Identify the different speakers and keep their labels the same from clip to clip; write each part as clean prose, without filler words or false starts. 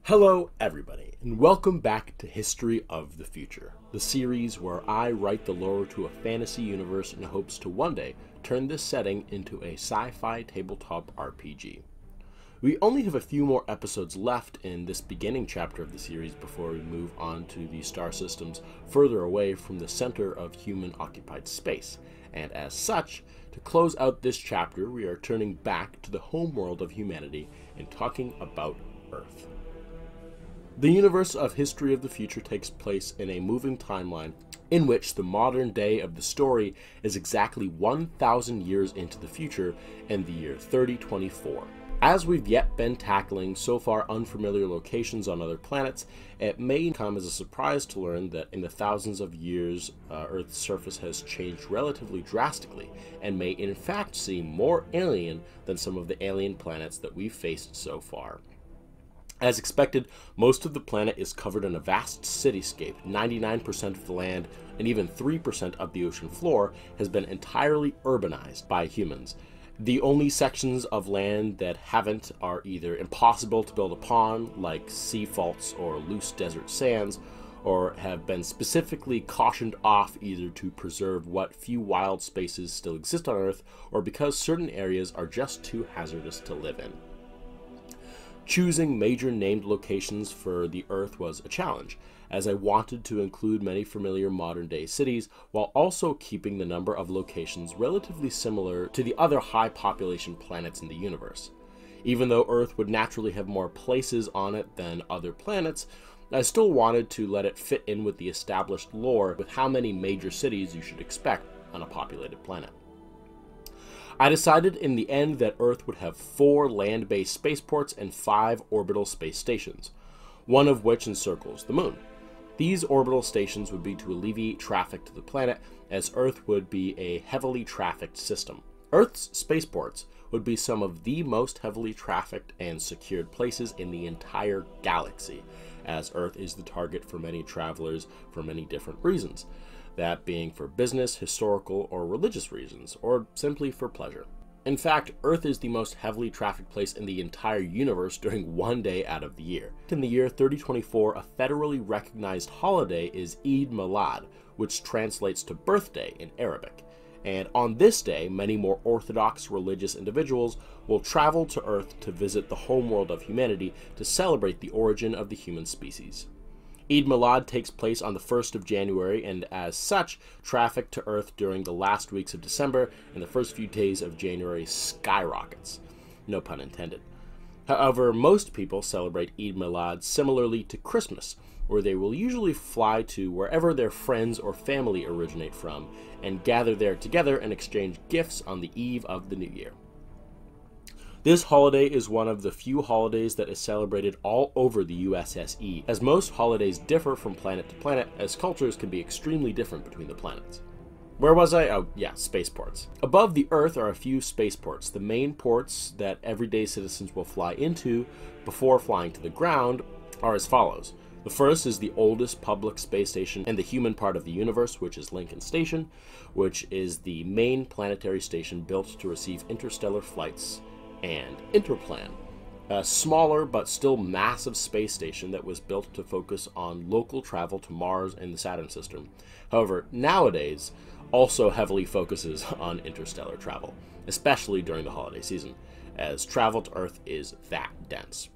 Speaker 1: Hello everybody, and welcome back to History of the Future, the series where I write the lore to a fantasy universe in hopes to one day turn this setting into a sci-fi tabletop RPG. We only have a few more episodes left in this beginning chapter of the series before we move on to the star systems further away from the center of human-occupied space, and as such, to close out this chapter we are turning back to the homeworld of humanity and talking about Earth. The universe of History of the Future takes place in a moving timeline in which the modern day of the story is exactly 1,000 years into the future in the year 3024. As we've yet been tackling so far unfamiliar locations on other planets, it may come as a surprise to learn that in the thousands of years Earth's surface has changed relatively drastically and may in fact seem more alien than some of the alien planets that we've faced so far. As expected, most of the planet is covered in a vast cityscape. 99% of the land and even 3% of the ocean floor has been entirely urbanized by humans. The only sections of land that haven't are either impossible to build upon, like sea faults or loose desert sands, or have been specifically cautioned off either to preserve what few wild spaces still exist on Earth, or because certain areas are just too hazardous to live in. Choosing major named locations for the Earth was a challenge, as I wanted to include many familiar modern-day cities while also keeping the number of locations relatively similar to the other high-population planets in the universe. Even though Earth would naturally have more places on it than other planets, I still wanted to let it fit in with the established lore with how many major cities you should expect on a populated planet. I decided in the end that Earth would have 4 land-based spaceports and 5 orbital space stations, one of which encircles the Moon. These orbital stations would be to alleviate traffic to the planet, as Earth would be a heavily trafficked system. Earth's spaceports would be some of the most heavily trafficked and secured places in the entire galaxy, as Earth is the target for many travelers for many different reasons. That being for business, historical, or religious reasons, or simply for pleasure. In fact, Earth is the most heavily trafficked place in the entire universe during one day out of the year. In the year 3024, a federally recognized holiday is Eid Milad, which translates to birthday in Arabic. And on this day, many more orthodox religious individuals will travel to Earth to visit the homeworld of humanity to celebrate the origin of the human species. Eid Milad takes place on the 1st of January, and as such, traffic to Earth during the last weeks of December and the first few days of January skyrockets. No pun intended. However, most people celebrate Eid Milad similarly to Christmas, where they will usually fly to wherever their friends or family originate from and gather there together and exchange gifts on the eve of the new year. This holiday is one of the few holidays that is celebrated all over the USSE, as most holidays differ from planet to planet, as cultures can be extremely different between the planets. Where was I? Oh yeah, spaceports. Above the Earth are a few spaceports. The main ports that everyday citizens will fly into before flying to the ground are as follows. The first is the oldest public space station in the human part of the universe, which is Lincoln Station, which is the main planetary station built to receive interstellar flights, and Interplan, a smaller but still massive space station that was built to focus on local travel to Mars and the Saturn system. However, nowadays also heavily focuses on interstellar travel, especially during the holiday season, as travel to Earth is that dense.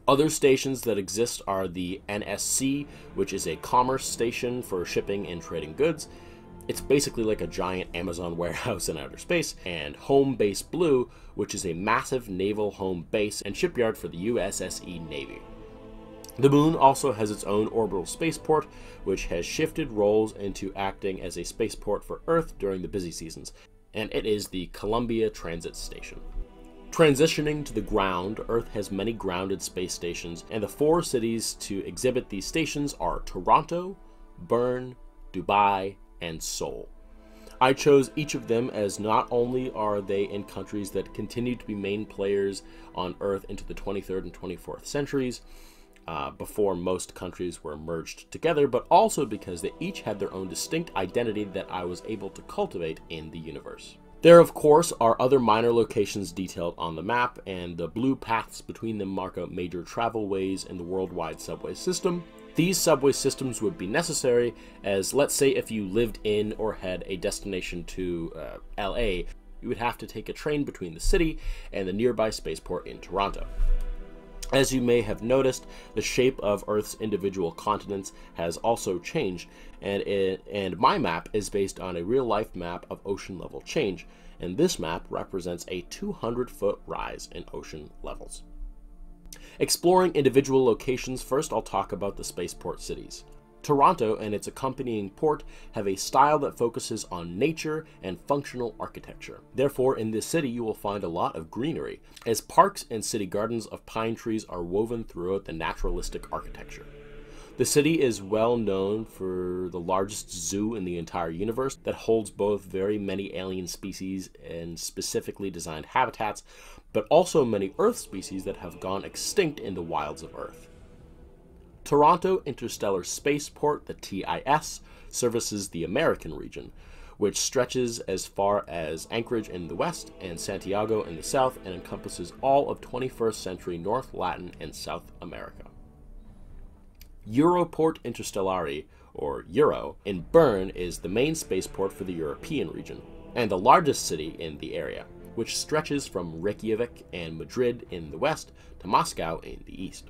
Speaker 1: Other stations that exist are the NSC, which is a commerce station for shipping and trading goods. It's basically like a giant Amazon warehouse in outer space, and Home Base Blue, which is a massive naval home base and shipyard for the USSE Navy. The Moon also has its own orbital spaceport, which has shifted roles into acting as a spaceport for Earth during the busy seasons, and it is the Columbia Transit Station. Transitioning to the ground, Earth has many grounded space stations, and the 4 cities to exhibit these stations are Toronto, Bern, Dubai, and Seoul. I chose each of them as not only are they in countries that continue to be main players on Earth into the 23rd and 24th centuries, before most countries were merged together, but also because they each had their own distinct identity that I was able to cultivate in the universe. There, of course, are other minor locations detailed on the map, and the blue paths between them mark out major travel ways in the worldwide subway system. These subway systems would be necessary as, let's say, if you lived in or had a destination to LA, you would have to take a train between the city and the nearby spaceport in Toronto. As you may have noticed, the shape of Earth's individual continents has also changed, and my map is based on a real-life map of ocean level change, and this map represents a 200-foot rise in ocean levels. Exploring individual locations, first I'll talk about the spaceport cities. Toronto and its accompanying port have a style that focuses on nature and functional architecture. Therefore, in this city you will find a lot of greenery, as parks and city gardens of pine trees are woven throughout the naturalistic architecture. The city is well known for the largest zoo in the entire universe that holds both very many alien species and specifically designed habitats, but also many Earth species that have gone extinct in the wilds of Earth. Toronto Interstellar Spaceport, the TIS, services the American region, which stretches as far as Anchorage in the west and Santiago in the south and encompasses all of 21st century North, Latin, and South America. Europort Interstellari, or Euro, in Bern is the main spaceport for the European region, and the largest city in the area, which stretches from Reykjavik and Madrid in the west to Moscow in the east.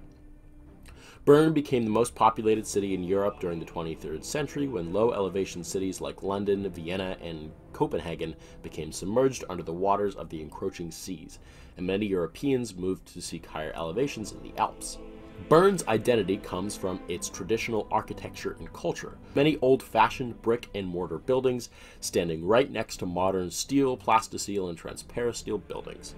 Speaker 1: Bern became the most populated city in Europe during the 23rd century when low-elevation cities like London, Vienna, and Copenhagen became submerged under the waters of the encroaching seas, and many Europeans moved to seek higher elevations in the Alps. Bern's identity comes from its traditional architecture and culture. Many old-fashioned brick and mortar buildings standing right next to modern steel, plasticine, and transparasteel buildings.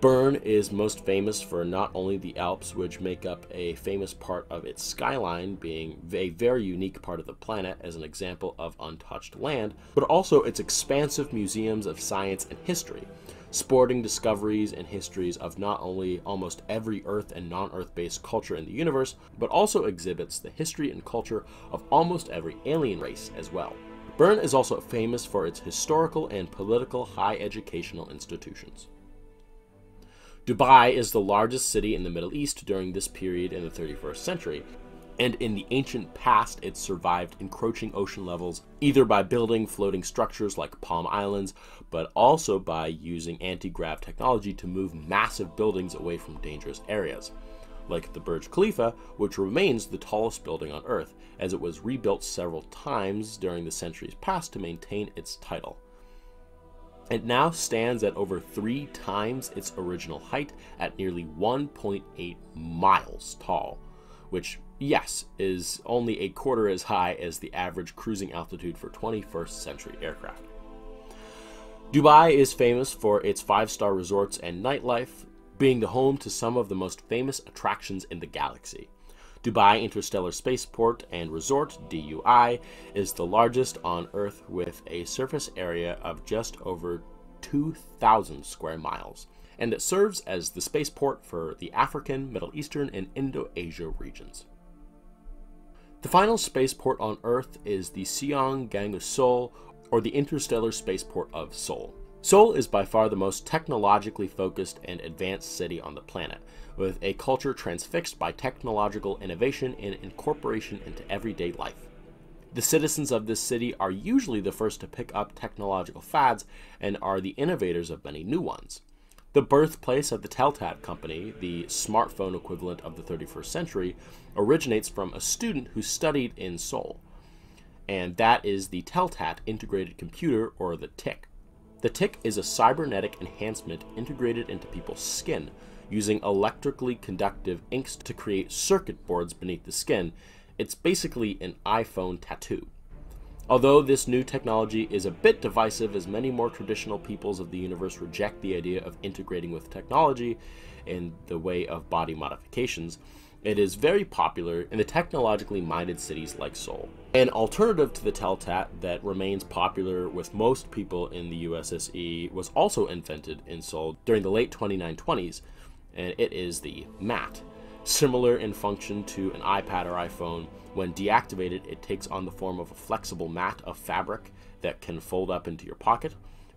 Speaker 1: Bern is most famous for not only the Alps, which make up a famous part of its skyline, being a very unique part of the planet as an example of untouched land, but also its expansive museums of science and history, sporting discoveries and histories of not only almost every Earth and non-Earth based culture in the universe, but also exhibits the history and culture of almost every alien race as well. Bern is also famous for its historical and political high educational institutions. Dubai is the largest city in the Middle East during this period in the 31st century, and in the ancient past it survived encroaching ocean levels either by building floating structures like Palm Islands, but also by using anti-grav technology to move massive buildings away from dangerous areas, like the Burj Khalifa, which remains the tallest building on Earth, as it was rebuilt several times during the centuries past to maintain its title. It now stands at over 3 times its original height at nearly 1.8 miles tall, which, yes, is only a quarter as high as the average cruising altitude for 21st century aircraft. Dubai is famous for its 5-star resorts and nightlife, being the home to some of the most famous attractions in the galaxy. Dubai Interstellar Spaceport and Resort, DUI, is the largest on Earth with a surface area of just over 2,000 square miles, and it serves as the spaceport for the African, Middle Eastern, and Indo-Asia regions. The final spaceport on Earth is the Seoul Seoul, or the Interstellar Spaceport of Seoul. Seoul is by far the most technologically focused and advanced city on the planet, with a culture transfixed by technological innovation and incorporation into everyday life. The citizens of this city are usually the first to pick up technological fads and are the innovators of many new ones. The birthplace of the Teltat company, the smartphone equivalent of the 31st century, originates from a student who studied in Seoul, and that is the Teltat integrated computer, or the TIC. The TIC is a cybernetic enhancement integrated into people's skin, using electrically conductive inks to create circuit boards beneath the skin. It's basically an iPhone tattoo. Although this new technology is a bit divisive, as many more traditional peoples of the universe reject the idea of integrating with technology in the way of body modifications, it is very popular in the technologically minded cities like Seoul. An alternative to the Teltat that remains popular with most people in the USSE was also invented in Seoul during the late 1920s, and it is the MAT. Similar in function to an iPad or iPhone, when deactivated it takes on the form of a flexible mat of fabric that can fold up into your pocket,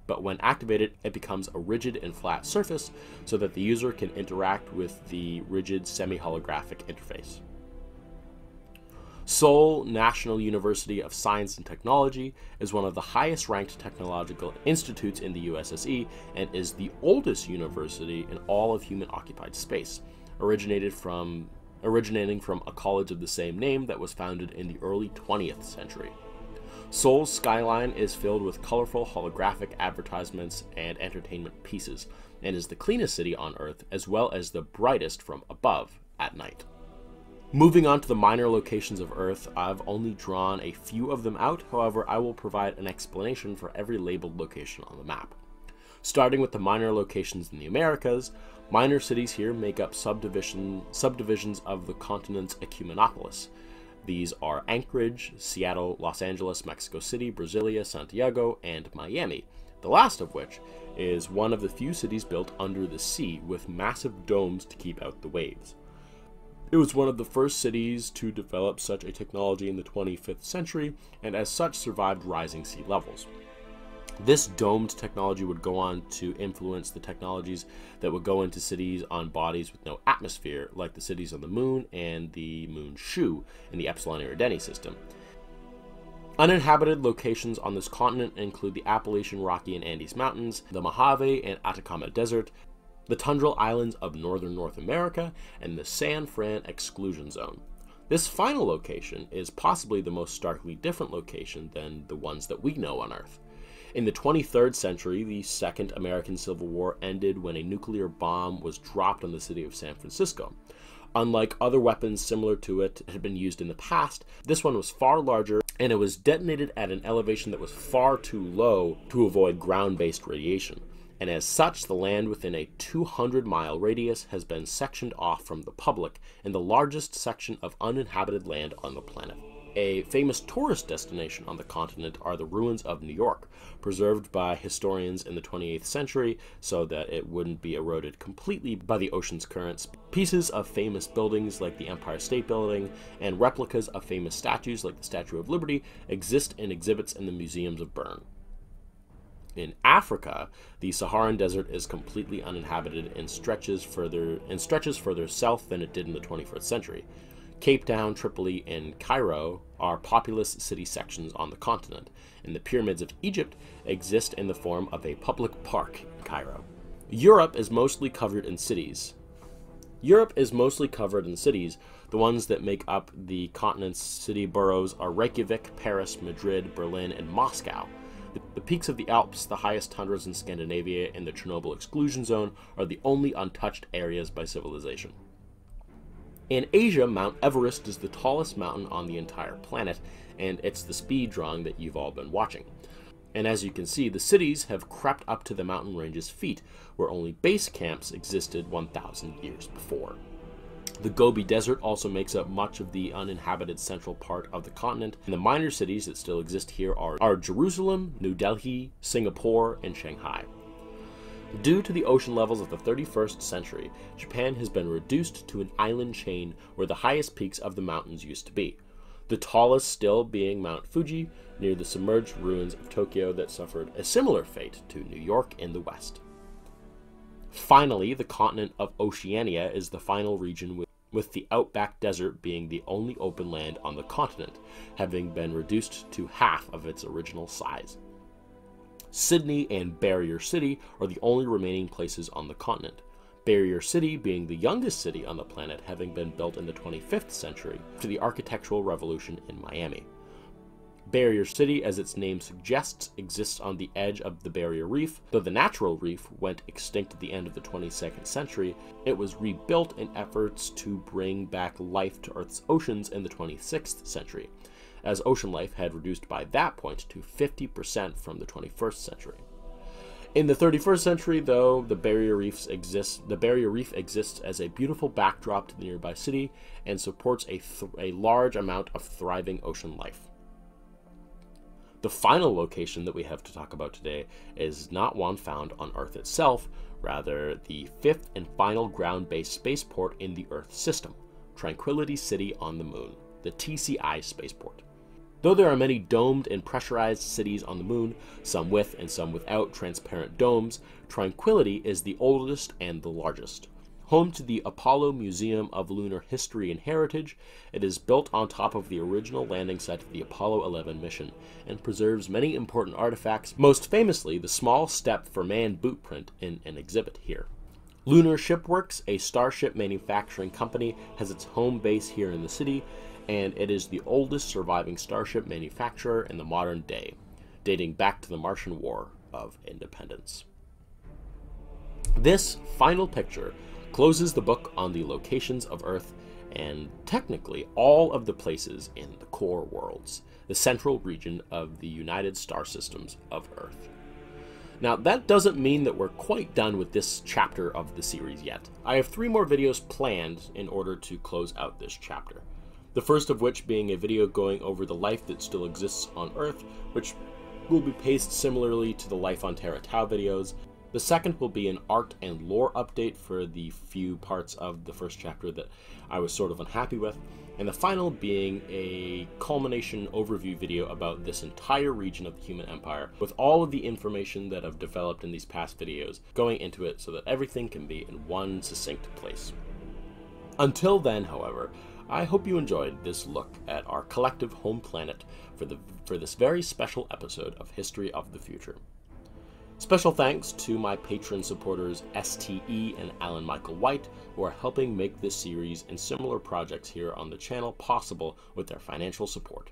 Speaker 1: but when activated, it becomes a rigid and flat surface so that the user can interact with the rigid semi-holographic interface. Seoul National University of Science and Technology is one of the highest ranked technological institutes in the USSE and is the oldest university in all of human occupied space, originating from a college of the same name that was founded in the early 20th century. Seoul's skyline is filled with colorful holographic advertisements and entertainment pieces, and is the cleanest city on Earth, as well as the brightest from above at night. Moving on to the minor locations of Earth, I've only drawn a few of them out, however I will provide an explanation for every labeled location on the map. Starting with the minor locations in the Americas, minor cities here make up subdivisions of the continent's Ecuminopolis. These are Anchorage, Seattle, Los Angeles, Mexico City, Brasilia, Santiago, and Miami, the last of which is one of the few cities built under the sea with massive domes to keep out the waves. It was one of the first cities to develop such a technology in the 25th century, and as such survived rising sea levels. This domed technology would go on to influence the technologies that would go into cities on bodies with no atmosphere, like the cities on the moon and the moon shoe in the Epsilon Eridani system. Uninhabited locations on this continent include the Appalachian, Rocky, and Andes Mountains, the Mojave and Atacama Desert, the tundral islands of northern North America, and the San Fran exclusion zone. This final location is possibly the most starkly different location than the ones that we know on Earth. In the 23rd century, the Second American Civil War ended when a nuclear bomb was dropped on the city of San Francisco. Unlike other weapons similar to it that had been used in the past, this one was far larger, and it was detonated at an elevation that was far too low to avoid ground-based radiation. And as such, the land within a 200-mile radius has been sectioned off from the public in the largest section of uninhabited land on the planet. A famous tourist destination on the continent are the ruins of New York, preserved by historians in the 28th century so that it wouldn't be eroded completely by the ocean's currents. Pieces of famous buildings like the Empire State Building and replicas of famous statues like the Statue of Liberty exist in exhibits in the museums of Bern. In Africa, the Saharan Desert is completely uninhabited and stretches further south than it did in the 21st century. Cape Town, Tripoli, and Cairo are populous city sections on the continent, and the pyramids of Egypt exist in the form of a public park in Cairo. Europe is mostly covered in cities. The ones that make up the continent's city boroughs are Reykjavik, Paris, Madrid, Berlin, and Moscow. The peaks of the Alps, the highest tundras in Scandinavia, and the Chernobyl exclusion zone are the only untouched areas by civilization. In Asia, Mount Everest is the tallest mountain on the entire planet, and it's the speed drawing that you've all been watching. And as you can see, the cities have crept up to the mountain range's feet, where only base camps existed 1,000 years before. The Gobi Desert also makes up much of the uninhabited central part of the continent, and the minor cities that still exist here are Jerusalem, New Delhi, Singapore, and Shanghai. Due to the ocean levels of the 31st century, Japan has been reduced to an island chain where the highest peaks of the mountains used to be, the tallest still being Mount Fuji near the submerged ruins of Tokyo that suffered a similar fate to New York in the west. Finally, the continent of Oceania is the final region with the outback desert being the only open land on the continent, having been reduced to half of its original size. Sydney and Barrier City are the only remaining places on the continent, Barrier City being the youngest city on the planet, having been built in the 25th century after the architectural revolution in Miami. Barrier City, as its name suggests, exists on the edge of the Barrier Reef. Though the natural reef went extinct at the end of the 22nd century, it was rebuilt in efforts to bring back life to Earth's oceans in the 26th century, as ocean life had reduced by that point to 50% from the 21st century. In the 31st century, though, the Barrier Reef exists as a beautiful backdrop to the nearby city and supports a large amount of thriving ocean life. The final location that we have to talk about today is not one found on Earth itself, rather the fifth and final ground-based spaceport in the Earth system, Tranquility City on the Moon, the TCI Spaceport. Though there are many domed and pressurized cities on the moon, some with and some without transparent domes, Tranquility is the oldest and the largest. Home to the Apollo Museum of Lunar History and Heritage, it is built on top of the original landing site of the Apollo 11 mission and preserves many important artifacts, most famously the small step for man boot print in an exhibit here. Lunar Shipworks, a starship manufacturing company, has its home base here in the city, and it is the oldest surviving starship manufacturer in the modern day, dating back to the Martian War of Independence. This final picture closes the book on the locations of Earth and technically all of the places in the core worlds, the central region of the United Star Systems of Earth. Now, that doesn't mean that we're quite done with this chapter of the series yet. I have 3 more videos planned in order to close out this chapter. The first of which being a video going over the life that still exists on Earth, which will be paced similarly to the Life on Terra Tau videos. The second will be an art and lore update for the few parts of the first chapter that I was sort of unhappy with, and the final being a culmination overview video about this entire region of the human empire, with all of the information that I've developed in these past videos going into it so that everything can be in one succinct place. Until then, however, I hope you enjoyed this look at our collective home planet for this very special episode of History of the Future. Special thanks to my patron supporters STE and Alan Michael White, who are helping make this series and similar projects here on the channel possible with their financial support.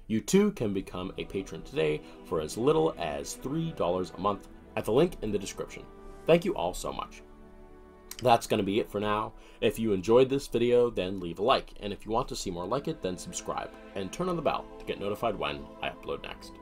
Speaker 1: You too can become a patron today for as little as $3 a month at the link in the description. Thank you all so much. That's going to be it for now. If you enjoyed this video, then leave a like, and if you want to see more like it, then subscribe, and turn on the bell to get notified when I upload next.